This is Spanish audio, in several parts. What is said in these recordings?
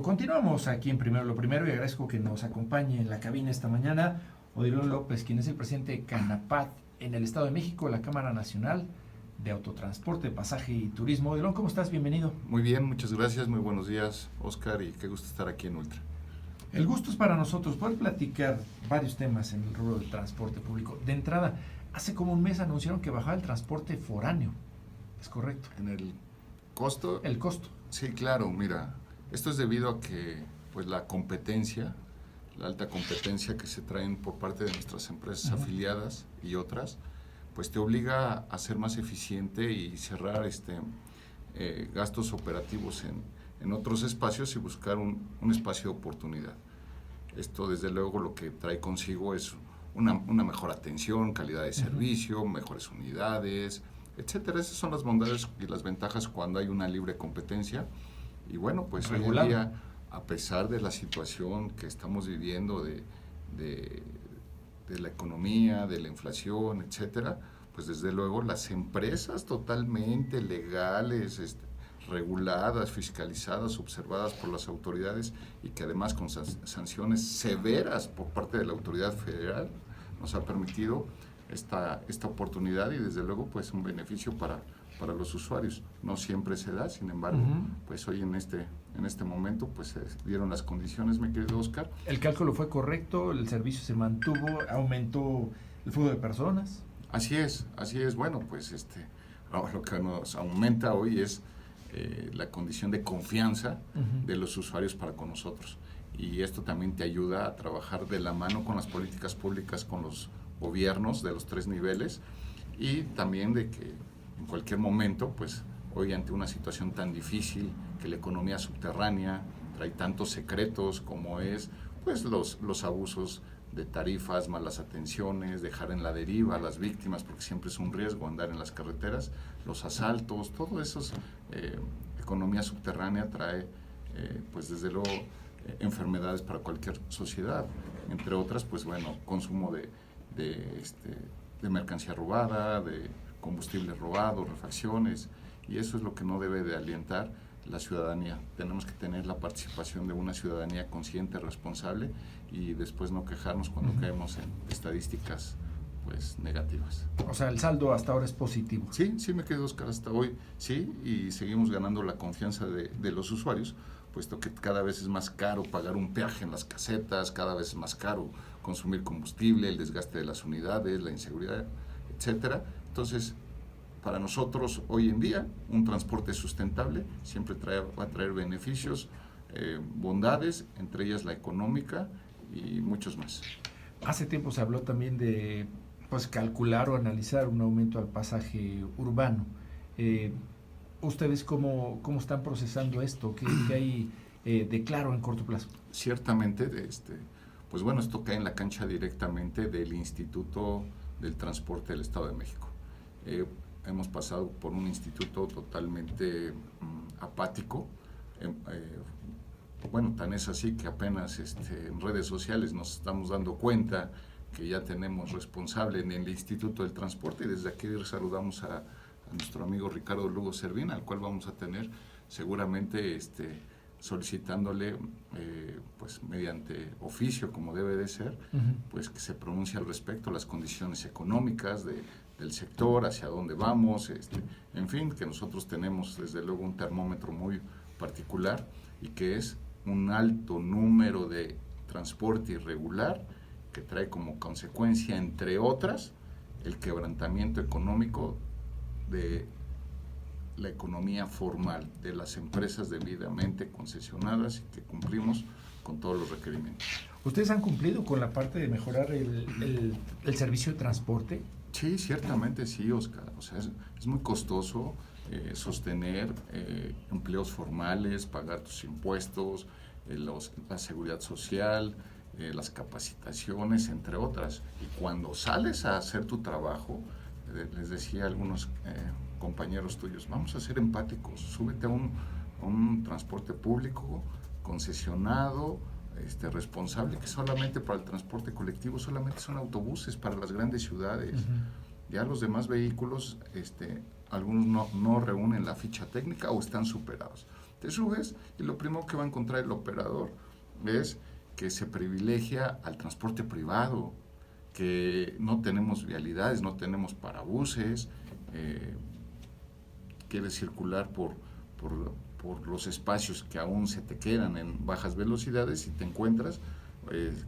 Continuamos aquí en Primero lo Primero y agradezco que nos acompañe en la cabina esta mañana Odilon López, quien es el presidente de Canapat en el Estado de México, la Cámara Nacional de Autotransporte, Pasaje y Turismo. Odilon, ¿cómo estás? Bienvenido. Muy bien, muchas gracias, muy buenos días, Oscar, y qué gusto estar aquí en Ultra. El gusto es para nosotros poder platicar varios temas en el rubro del transporte público. De entrada, hace como un mes anunciaron que bajaba el transporte foráneo. ¿Es correcto? En el costo. El costo. Sí, claro, mira, esto es debido a que pues la competencia, la alta competencia que se traen por parte de nuestras empresas afiliadas y otras, pues te obliga a ser más eficiente y cerrar gastos operativos en otros espacios y buscar un espacio de oportunidad. Esto desde luego lo que trae consigo es una mejor atención, calidad de servicio, mejores unidades, etcétera. Esas son las bondades y las ventajas cuando hay una libre competencia. Y bueno, pues hoy en día, a pesar de la situación que estamos viviendo de la economía, de la inflación, etcétera, pues desde luego las empresas totalmente legales, reguladas, fiscalizadas, observadas por las autoridades y que además con sanciones severas por parte de la autoridad federal nos ha permitido esta oportunidad y desde luego pues un beneficio para los usuarios. No siempre se da, sin embargo, pues hoy en este momento pues se dieron las condiciones, mi querido Oscar. ¿El cálculo fue correcto? ¿El servicio se mantuvo? ¿Aumentó el flujo de personas? Así es. Bueno, pues lo que nos aumenta hoy es la condición de confianza de los usuarios para con nosotros. Y esto también te ayuda a trabajar de la mano con las políticas públicas, con los gobiernos de los 3 niveles y también de que en cualquier momento, pues hoy ante una situación tan difícil, que la economía subterránea trae tantos secretos como es pues los abusos de tarifas, malas atenciones, dejar en la deriva a las víctimas, porque siempre es un riesgo andar en las carreteras, los asaltos, todo eso, economía subterránea trae, pues desde luego, enfermedades para cualquier sociedad, entre otras, pues bueno, consumo de mercancía robada, de combustible robado, refacciones, y eso es lo que no debe de alientar la ciudadanía. Tenemos que tener la participación de una ciudadanía consciente, responsable y después no quejarnos cuando caemos en estadísticas pues negativas. O sea, el saldo hasta ahora es positivo. Sí, me quedo, Oscar, hasta hoy, sí, y seguimos ganando la confianza de los usuarios, puesto que cada vez es más caro pagar un peaje en las casetas, cada vez es más caro consumir combustible, el desgaste de las unidades, la inseguridad, etcétera. Entonces, para nosotros hoy en día, un transporte sustentable siempre va a traer beneficios, bondades, entre ellas la económica y muchos más. Hace tiempo se habló también de pues calcular o analizar un aumento al pasaje urbano. ¿Ustedes cómo están procesando esto? ¿Qué hay de claro en corto plazo? Ciertamente, pues bueno, esto cae en la cancha directamente del Instituto del Transporte del Estado de México. Hemos pasado por un instituto totalmente apático. Bueno, tan es así que apenas en redes sociales nos estamos dando cuenta que ya tenemos responsable en el Instituto del Transporte y desde aquí saludamos a nuestro amigo Ricardo Lugo Servín, al cual vamos a tener seguramente solicitándole pues mediante oficio como debe de ser, pues que se pronuncie al respecto las condiciones económicas del sector, hacia dónde vamos, en fin, que nosotros tenemos desde luego un termómetro muy particular y que es un alto número de transporte irregular que trae como consecuencia, entre otras, el quebrantamiento económico de la economía formal de las empresas debidamente concesionadas y que cumplimos con todos los requerimientos. ¿Ustedes han cumplido con la parte de mejorar el servicio de transporte? Sí, ciertamente sí, Oscar. O sea, es muy costoso sostener empleos formales, pagar tus impuestos, la seguridad social, las capacitaciones, entre otras. Y cuando sales a hacer tu trabajo, les decía a algunos compañeros tuyos, vamos a ser empáticos, súbete a un transporte público concesionado, responsable, que solamente para el transporte colectivo solamente son autobuses para las grandes ciudades. Ya los demás vehículos, algunos no reúnen la ficha técnica o están superados. Te subes y lo primero que va a encontrar el operador es que se privilegia al transporte privado, que no tenemos vialidades, no tenemos parabuses, quieres circular por los espacios que aún se te quedan en bajas velocidades y te encuentras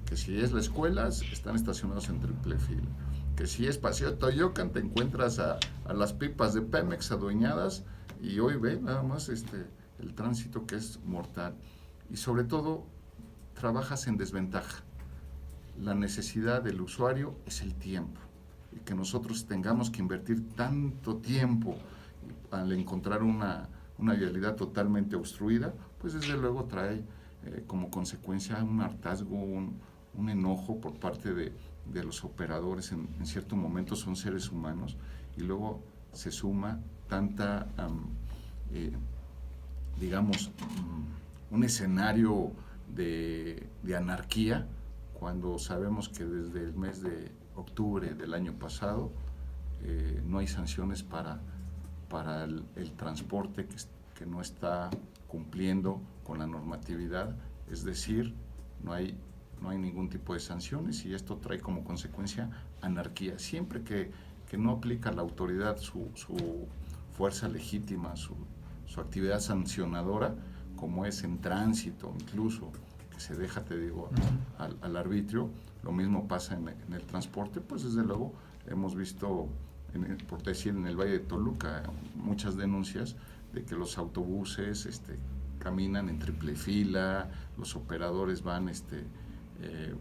que si es la escuela, están estacionados en triple fila. Que si es Paseo Toyocan, te encuentras a las pipas de Pemex adueñadas y hoy ve nada más el tránsito que es mortal. Y sobre todo, trabajas en desventaja. La necesidad del usuario es el tiempo. Y que nosotros tengamos que invertir tanto tiempo al encontrar una vialidad totalmente obstruida, pues desde luego trae como consecuencia un hartazgo, un enojo por parte de los operadores. En cierto momento son seres humanos y luego se suma tanta, digamos, un escenario de anarquía, cuando sabemos que desde el mes de octubre del año pasado no hay sanciones para el transporte que no está cumpliendo con la normatividad, es decir, no hay ningún tipo de sanciones y esto trae como consecuencia anarquía. Siempre que no aplica la autoridad su fuerza legítima, su actividad sancionadora, como es en tránsito, incluso, que se deja, te digo, al arbitrio, lo mismo pasa en el transporte, pues desde luego hemos visto, por decir, en el Valle de Toluca, muchas denuncias de que los autobuses caminan en triple fila, los operadores van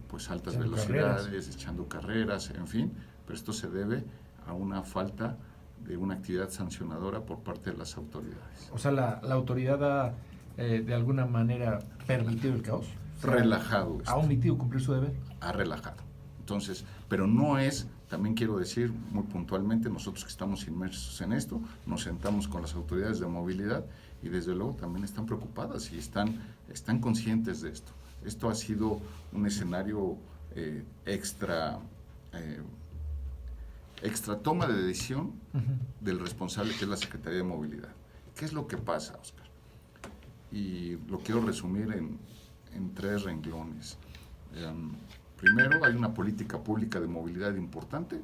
pues altas echando velocidades, carreras. echando carreras, en fin, pero esto se debe a una falta de una actividad sancionadora por parte de las autoridades. O sea, la autoridad ha de alguna manera permitido el caos. Relajado. ¿Ha omitido cumplir su deber? Ha relajado. Entonces, pero no es, también quiero decir muy puntualmente, nosotros que estamos inmersos en esto, nos sentamos con las autoridades de movilidad y desde luego también están preocupadas y están conscientes de esto. Esto ha sido un escenario extra toma de decisión del responsable, que es la Secretaría de Movilidad. ¿Qué es lo que pasa, Oscar? Y lo quiero resumir en 3 renglones. Primero, hay una política pública de movilidad importante.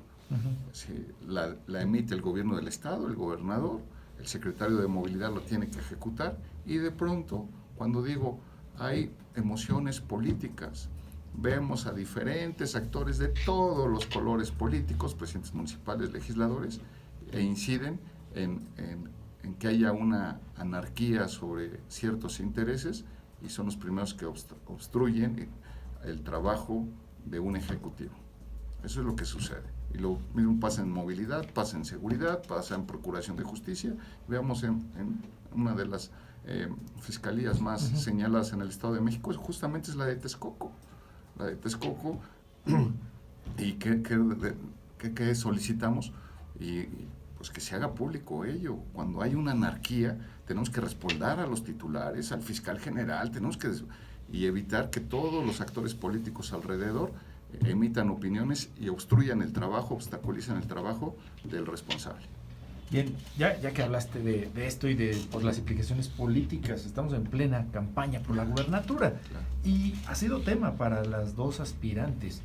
Sí, la emite el gobierno del estado, el gobernador, el secretario de movilidad lo tiene que ejecutar y de pronto, cuando digo hay emociones políticas, vemos a diferentes actores de todos los colores políticos, presidentes municipales, legisladores, e inciden en que haya una anarquía sobre ciertos intereses y son los primeros que obstruyen el trabajo de un ejecutivo. Eso es lo que sucede. Y lo mismo pasa en movilidad, pasa en seguridad, pasa en procuración de justicia. Veamos en una de las fiscalías más señaladas en el Estado de México, justamente es la de Texcoco. La de Texcoco, y ¿qué solicitamos? Y pues que se haga público ello. Cuando hay una anarquía, tenemos que respaldar a los titulares, al fiscal general, y evitar que todos los actores políticos alrededor emitan opiniones y obstruyan el trabajo, obstaculizan el trabajo del responsable. Bien, ya que hablaste de esto y por las implicaciones políticas, estamos en plena campaña por la gubernatura, Claro. Y ha sido tema para las 2 aspirantes.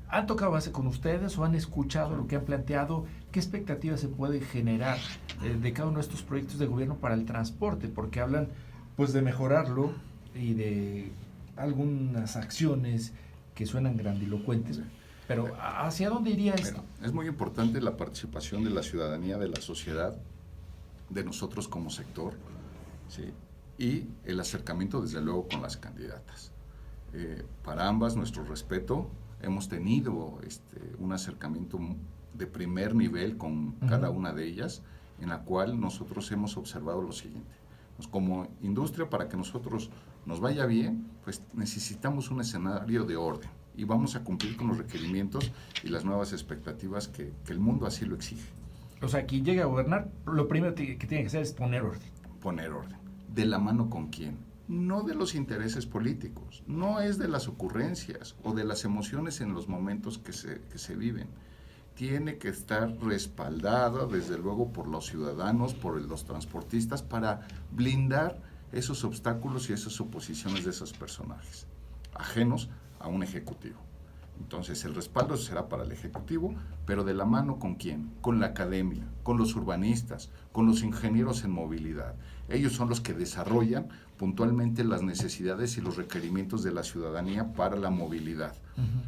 ¿Han tocado base con ustedes o han escuchado lo que han planteado? ¿Qué expectativas se puede generar de cada uno de estos proyectos de gobierno para el transporte? Porque hablan pues de mejorarlo y de algunas acciones que suenan grandilocuentes. Sí. Pero ¿hacia dónde iría esto? Es muy importante la participación de la ciudadanía, de la sociedad, de nosotros como sector, ¿sí? Y el acercamiento desde luego con las candidatas. Para ambas, nuestro respeto, hemos tenido un acercamiento de primer nivel con cada una de ellas, en la cual nosotros hemos observado lo siguiente. Pues como industria, para que nosotros nos vaya bien, pues necesitamos un escenario de orden y vamos a cumplir con los requerimientos y las nuevas expectativas que el mundo así lo exige. O sea, quien llega a gobernar, lo primero que tiene que hacer es poner orden. Poner orden. ¿De la mano con quién? No de los intereses políticos, no es de las ocurrencias o de las emociones en los momentos que se viven. tiene que estar respaldada, desde luego, por los ciudadanos, por los transportistas, para blindar esos obstáculos y esas oposiciones de esos personajes, ajenos a un ejecutivo. Entonces, el respaldo será para el Ejecutivo, pero ¿de la mano con quién? Con la academia, con los urbanistas, con los ingenieros en movilidad. Ellos son los que desarrollan puntualmente las necesidades y los requerimientos de la ciudadanía para la movilidad.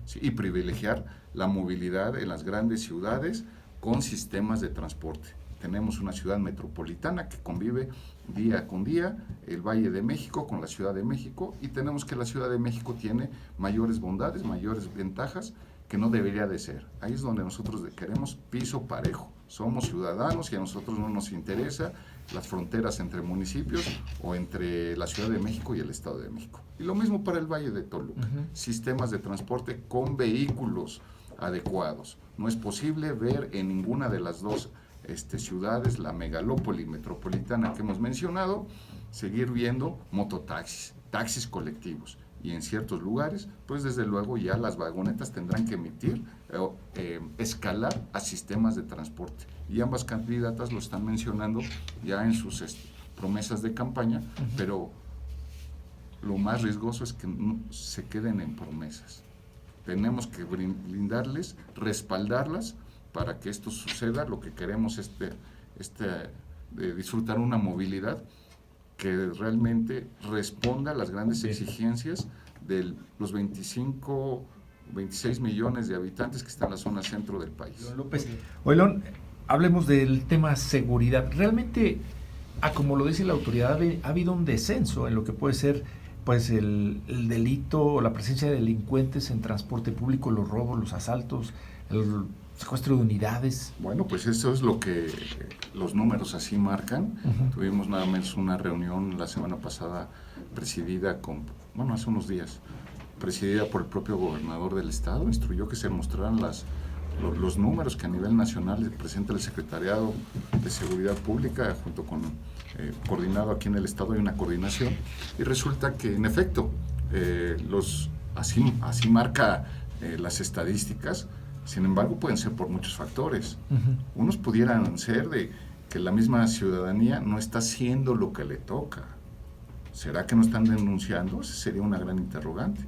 ¿Sí? Y privilegiar la movilidad en las grandes ciudades con sistemas de transporte. Tenemos una ciudad metropolitana que convive día con día, el Valle de México con la Ciudad de México, y tenemos que la Ciudad de México tiene mayores bondades, mayores ventajas que no debería de ser. Ahí es donde nosotros queremos piso parejo. Somos ciudadanos y a nosotros no nos interesa las fronteras entre municipios o entre la Ciudad de México y el Estado de México. Y lo mismo para el Valle de Toluca. Sistemas de transporte con vehículos adecuados. No es posible ver en ninguna de las dos ciudades, la megalópoli metropolitana que hemos mencionado, seguir viendo mototaxis, taxis colectivos, y en ciertos lugares, pues desde luego ya las vagonetas tendrán que escalar a sistemas de transporte, y ambas candidatas lo están mencionando ya en sus promesas de campaña, pero lo más riesgoso es que no se queden en promesas. Tenemos que brindarles, respaldarlas, para que esto suceda. Lo que queremos es disfrutar una movilidad que realmente responda a las grandes exigencias de los 26 millones de habitantes que están en la zona centro del país. López, Oilón, hablemos del tema seguridad. Realmente, como lo dice la autoridad, ha habido un descenso en lo que puede ser pues el delito o la presencia de delincuentes en transporte público, los robos, los asaltos, el secuestro de unidades. Bueno, pues eso es lo que los números así marcan. Tuvimos nada menos una reunión la semana pasada hace unos días, presidida por el propio gobernador del estado. Instruyó que se mostraran los números que a nivel nacional presenta el Secretariado de Seguridad Pública, junto con coordinado aquí en el estado, hay una coordinación, y resulta que en efecto así marca las estadísticas. Sin embargo, pueden ser por muchos factores. Unos pudieran ser de que la misma ciudadanía no está haciendo lo que le toca. ¿Será que no están denunciando? Esa sería una gran interrogante.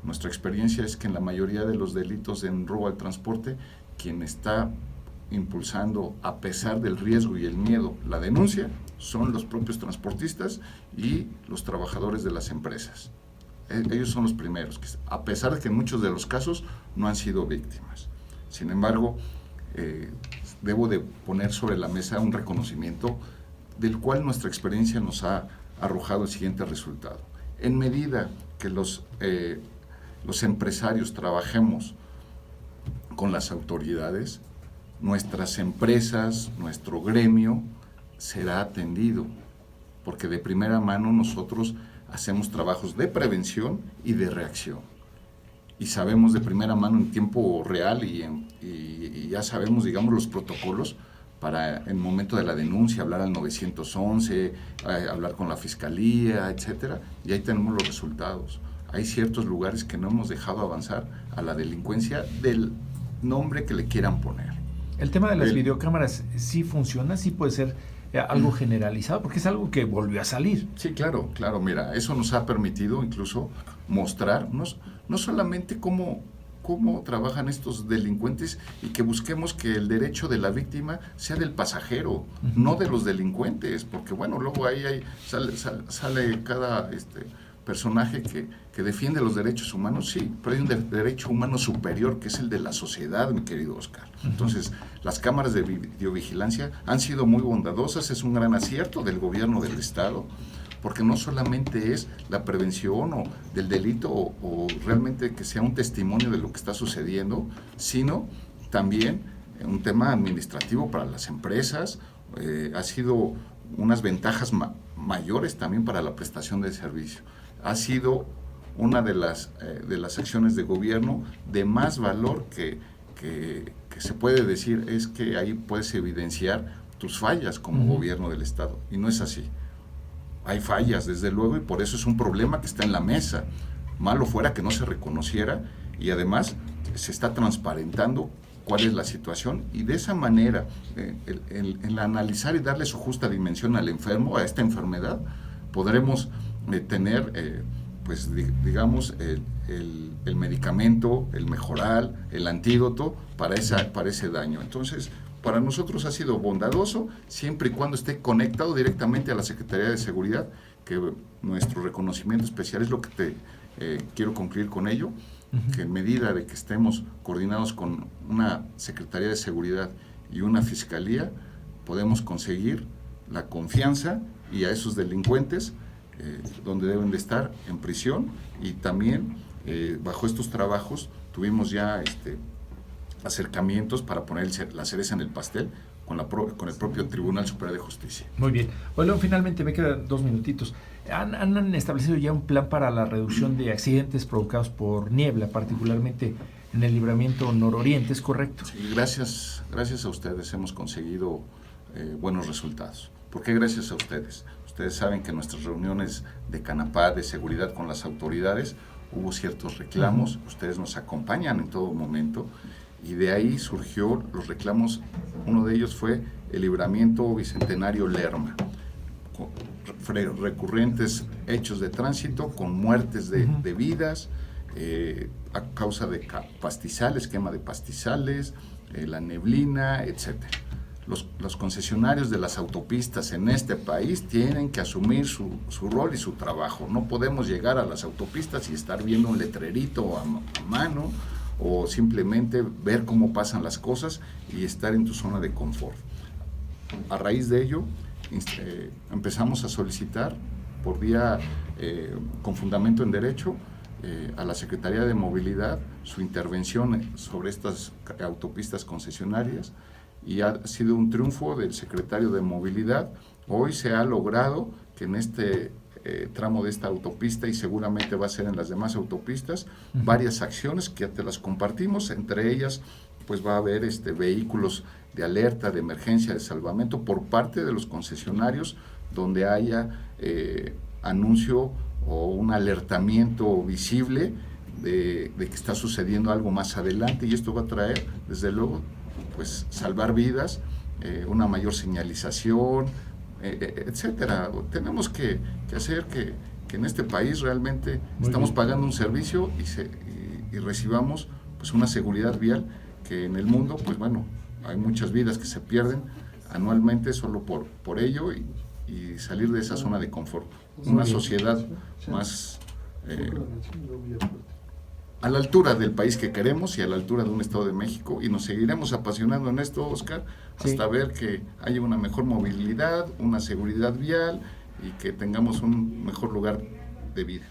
Nuestra experiencia es que en la mayoría de los delitos en robo al transporte, quien está impulsando, a pesar del riesgo y el miedo, la denuncia, son los propios transportistas y los trabajadores de las empresas. Ellos son los primeros, a pesar de que en muchos de los casos no han sido víctimas. Sin embargo, debo de poner sobre la mesa un reconocimiento del cual nuestra experiencia nos ha arrojado el siguiente resultado. En medida que los empresarios trabajemos con las autoridades, nuestras empresas, nuestro gremio será atendido, porque de primera mano nosotros hacemos trabajos de prevención y de reacción. Y sabemos de primera mano en tiempo real y ya sabemos, digamos, los protocolos para en el momento de la denuncia, hablar al 911, hablar con la fiscalía, etcétera, y ahí tenemos los resultados. Hay ciertos lugares que no hemos dejado avanzar a la delincuencia del nombre que le quieran poner. El tema de las videocámaras sí funciona, sí puede ser algo generalizado, porque es algo que volvió a salir. Sí, claro, mira, eso nos ha permitido incluso mostrarnos no solamente cómo trabajan estos delincuentes, y que busquemos que el derecho de la víctima sea del pasajero, no de los delincuentes, porque bueno, luego ahí sale cada personaje que defiende los derechos humanos, sí, pero hay un derecho humano superior, que es el de la sociedad, mi querido Oscar. Entonces, las cámaras de videovigilancia han sido muy bondadosas, es un gran acierto del gobierno del estado, porque no solamente es la prevención o del delito o realmente que sea un testimonio de lo que está sucediendo, sino también un tema administrativo para las empresas. Ha sido unas ventajas mayores también para la prestación de servicio. Ha sido una de las acciones de gobierno de más valor que se puede decir, es que ahí puedes evidenciar tus fallas como gobierno del estado, y no es así. Hay fallas, desde luego, y por eso es un problema que está en la mesa. Malo fuera que no se reconociera, y además se está transparentando cuál es la situación, y de esa manera, el analizar y darle su justa dimensión al enfermo, a esta enfermedad, podremos tener, pues digamos, el medicamento, el mejoral, el antídoto para ese daño. Entonces, para nosotros ha sido bondadoso, siempre y cuando esté conectado directamente a la Secretaría de Seguridad, que nuestro reconocimiento especial es lo que quiero concluir con ello, que en medida de que estemos coordinados con una Secretaría de Seguridad y una Fiscalía, podemos conseguir la confianza y a esos delincuentes donde deben de estar, en prisión. Y también bajo estos trabajos tuvimos ya acercamientos para poner la cereza en el pastel con el propio Tribunal Superior de Justicia. Muy bien. Bueno, finalmente me quedan 2 minutitos. ¿Han establecido ya un plan para la reducción de accidentes provocados por niebla, particularmente en el libramiento nororiente, es correcto? Sí, gracias a ustedes hemos conseguido buenos resultados. ¿Por qué gracias a ustedes? Ustedes saben que en nuestras reuniones de CANAPAD, de seguridad con las autoridades, hubo ciertos reclamos, ustedes nos acompañan en todo momento, y de ahí surgió los reclamos. Uno de ellos fue el libramiento bicentenario Lerma, recurrentes hechos de tránsito con muertes de vidas a causa de pastizales, quema de pastizales, la neblina, etcétera. Los concesionarios de las autopistas en este país tienen que asumir su rol y su trabajo. No podemos llegar a las autopistas y estar viendo un letrerito a mano, o simplemente ver cómo pasan las cosas y estar en tu zona de confort. A raíz de ello, empezamos a solicitar por vía con fundamento en derecho a la Secretaría de Movilidad su intervención sobre estas autopistas concesionarias, y ha sido un triunfo del secretario de Movilidad. Hoy se ha logrado que en este tramo de esta autopista, y seguramente va a ser en las demás autopistas, varias acciones que ya te las compartimos. Entre ellas, pues va a haber vehículos de alerta, de emergencia, de salvamento por parte de los concesionarios, donde haya anuncio o un alertamiento visible de que está sucediendo algo más adelante, y esto va a traer, desde luego, pues salvar vidas, una mayor señalización, etcétera. Tenemos que hacer que en este país realmente estamos pagando un servicio y recibamos pues una seguridad vial, que en el mundo, pues bueno, hay muchas vidas que se pierden anualmente solo por ello, y salir de esa zona de confort. Una sociedad más a la altura del país que queremos y a la altura de un Estado de México, y nos seguiremos apasionando en esto, Oscar, hasta ver que haya una mejor movilidad, una seguridad vial, y que tengamos un mejor lugar de vida.